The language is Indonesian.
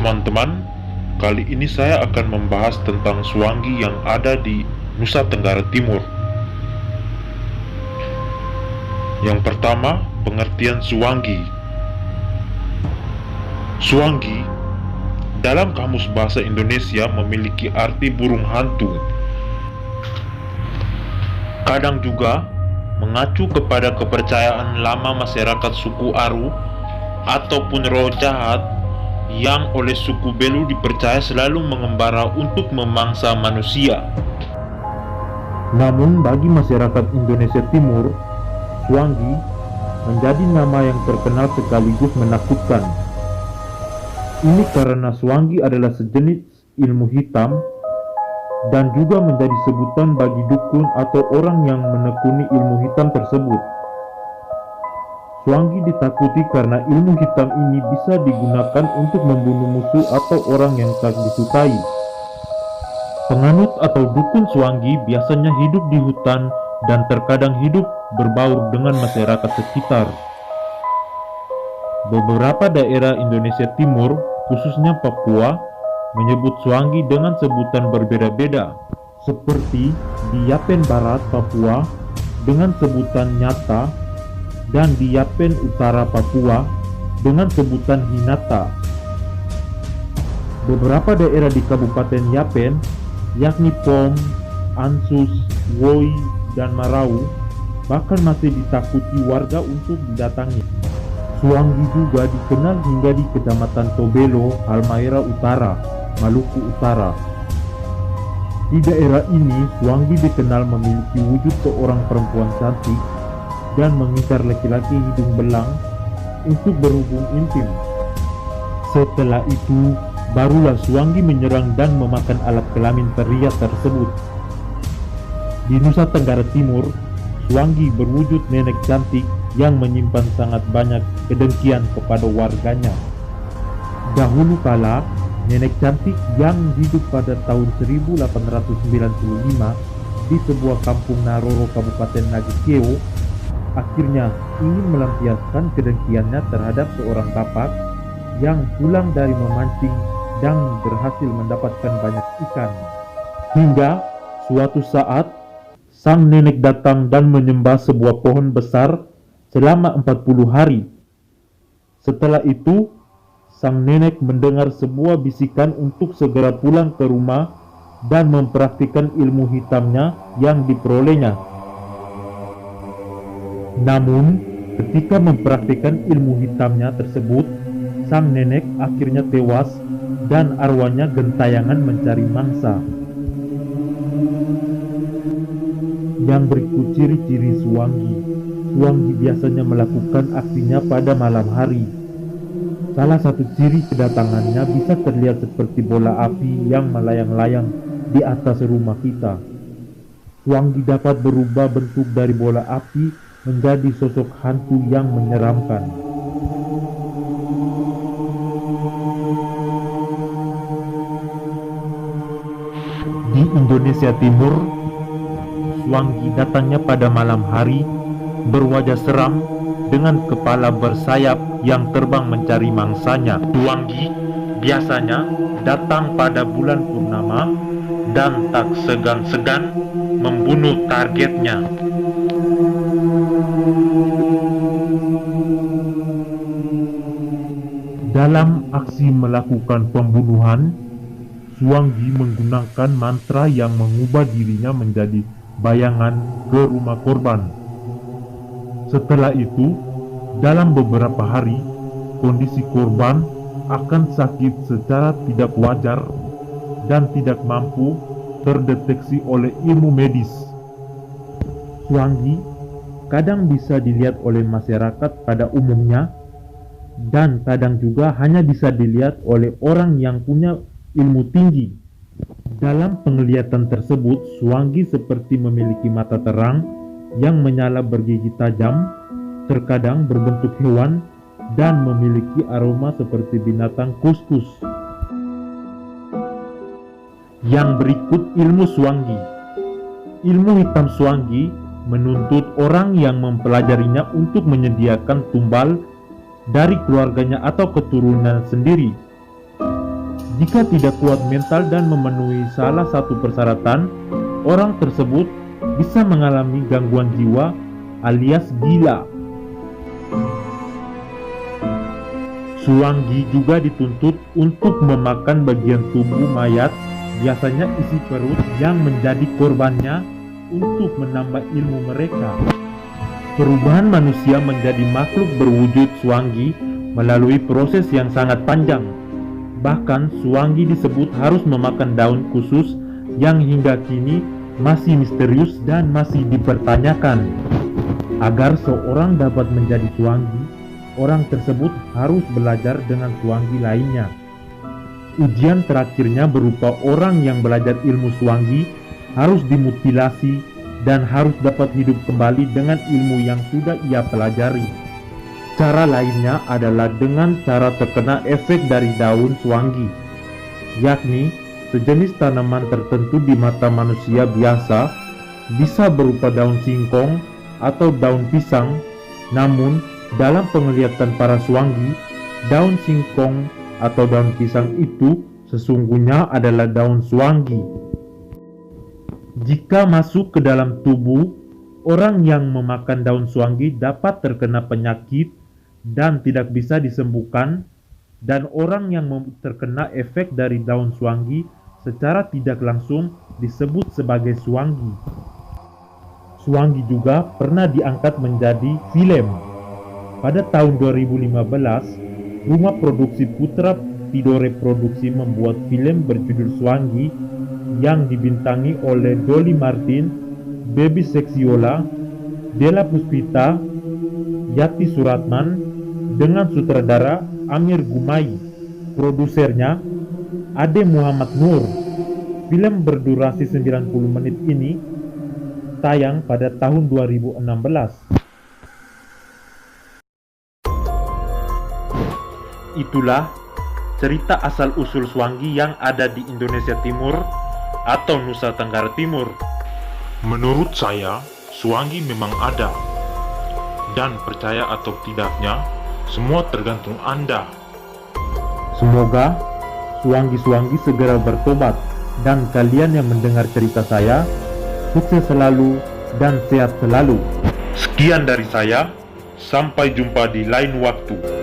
teman-teman, kali ini saya akan membahas tentang Swangi yang ada di Nusa Tenggara Timur. Yang pertama, pengertian Swangi. Swangi dalam Kamus Bahasa Indonesia memiliki arti burung hantu. Kadang juga mengacu kepada kepercayaan lama masyarakat suku Aru ataupun roh jahat yang oleh suku Belu dipercaya selalu mengembara untuk memangsa manusia. Namun bagi masyarakat Indonesia Timur, Swangi menjadi nama yang terkenal sekaligus menakutkan. Ini karena Swangi adalah sejenis ilmu hitam dan juga menjadi sebutan bagi dukun atau orang yang menekuni ilmu hitam tersebut. Swangi ditakuti karena ilmu hitam ini bisa digunakan untuk membunuh musuh atau orang yang tak disukai. Penganut atau dukun Swangi biasanya hidup di hutan dan terkadang hidup berbaur dengan masyarakat sekitar. Beberapa daerah Indonesia Timur, khususnya Papua, menyebut Swangi dengan sebutan berbeda-beda, seperti di Yapen Barat, Papua, dengan sebutan Nyata, dan di Yapen Utara, Papua, dengan sebutan Hinata. Beberapa daerah di Kabupaten Yapen, yakni Pom, Ansus, Woi, dan Marau, bahkan masih ditakuti warga untuk didatangi. Swangi juga dikenal hingga di Kecamatan Tobelo, Halmahera Utara, Maluku Utara. Di daerah ini, Swangi dikenal memiliki wujud seorang perempuan cantik dan mengincar laki-laki hidung belang untuk berhubung intim. Setelah itu, barulah Swangi menyerang dan memakan alat kelamin pria tersebut. Di Nusa Tenggara Timur, Swangi berwujud nenek cantik yang menyimpan sangat banyak kedengkian kepada warganya. Dahulu kala, nenek cantik yang hidup pada tahun 1895 di sebuah kampung Naroro, Kabupaten Nagekeo, akhirnya ingin melampiaskan kedengkiannya terhadap seorang bapak yang pulang dari memancing dan berhasil mendapatkan banyak ikan. Hingga suatu saat, sang nenek datang dan menyembah sebuah pohon besar selama 40 hari. Setelah itu, sang nenek mendengar sebuah bisikan untuk segera pulang ke rumah dan mempraktikkan ilmu hitamnya yang diperolehnya. Namun, ketika mempraktikkan ilmu hitamnya tersebut, sang nenek akhirnya tewas dan arwahnya gentayangan mencari mangsa. Yang berikut ciri-ciri Swangi. Swangi biasanya melakukan aksinya pada malam hari. Salah satu ciri kedatangannya bisa terlihat seperti bola api yang melayang-layang di atas rumah kita. Swangi dapat berubah bentuk dari bola api menjadi sosok hantu yang menyeramkan. Di Indonesia Timur, Swangi datangnya pada malam hari, berwajah seram dengan kepala bersayap yang terbang mencari mangsanya. Swangi biasanya datang pada bulan purnama dan tak segan-segan membunuh targetnya. Dalam aksi melakukan pembunuhan, Swangi menggunakan mantra yang mengubah dirinya menjadi bayangan ke rumah korban. Setelah itu, dalam beberapa hari, kondisi korban akan sakit secara tidak wajar dan tidak mampu terdeteksi oleh ilmu medis. Swangi kadang bisa dilihat oleh masyarakat pada umumnya dan kadang juga hanya bisa dilihat oleh orang yang punya ilmu tinggi. Dalam penglihatan tersebut, Swangi seperti memiliki mata terang yang menyala bergigi tajam, terkadang berbentuk hewan, dan memiliki aroma seperti binatang kuskus. Yang berikut ilmu Swangi. Ilmu hitam Swangi menuntut orang yang mempelajarinya untuk menyediakan tumbal dari keluarganya atau keturunan sendiri. Jika tidak kuat mental dan memenuhi salah satu persyaratan, orang tersebut bisa mengalami gangguan jiwa alias gila. Suanggi juga dituntut untuk memakan bagian tubuh mayat, biasanya isi perut, yang menjadi korbannya untuk menambah ilmu mereka. Perubahan manusia menjadi makhluk berwujud Suanggi melalui proses yang sangat panjang. Bahkan Suanggi disebut harus memakan daun khusus yang hingga kini masih misterius dan masih dipertanyakan. Agar seorang dapat menjadi Suanggi, orang tersebut harus belajar dengan Suanggi lainnya. Ujian terakhirnya berupa orang yang belajar ilmu Suanggi harus dimutilasi dan harus dapat hidup kembali dengan ilmu yang sudah ia pelajari. Cara lainnya adalah dengan cara terkena efek dari daun Suanggi, yakni sejenis tanaman tertentu di mata manusia biasa bisa berupa daun singkong atau daun pisang, namun dalam penglihatan para Suanggi, daun singkong atau daun pisang itu sesungguhnya adalah daun Suanggi. Jika masuk ke dalam tubuh, orang yang memakan daun Suanggi dapat terkena penyakit dan tidak bisa disembuhkan, dan orang yang terkena efek dari daun Suanggi secara tidak langsung disebut sebagai Suanggi. Suanggi juga pernah diangkat menjadi film. Pada tahun 2015, rumah produksi Putra Tidore Produksi membuat film berjudul Suanggi yang dibintangi oleh Dolly Martin, Baby Sexiola, Della Puspita, Yati Suratman, dengan sutradara Amir Gumai. Produsernya Ade Muhammad Nur. Film berdurasi 90 menit ini tayang pada tahun 2016. Itulah cerita asal-usul Suanggi yang ada di Indonesia Timur atau Nusa Tenggara Timur. Menurut saya, Suanggi memang ada. Dan percaya atau tidaknya, semua tergantung Anda. Semoga Suanggi-Suanggi segera bertobat, dan kalian yang mendengar cerita saya sukses selalu dan sehat selalu. Sekian dari saya, sampai jumpa di lain waktu.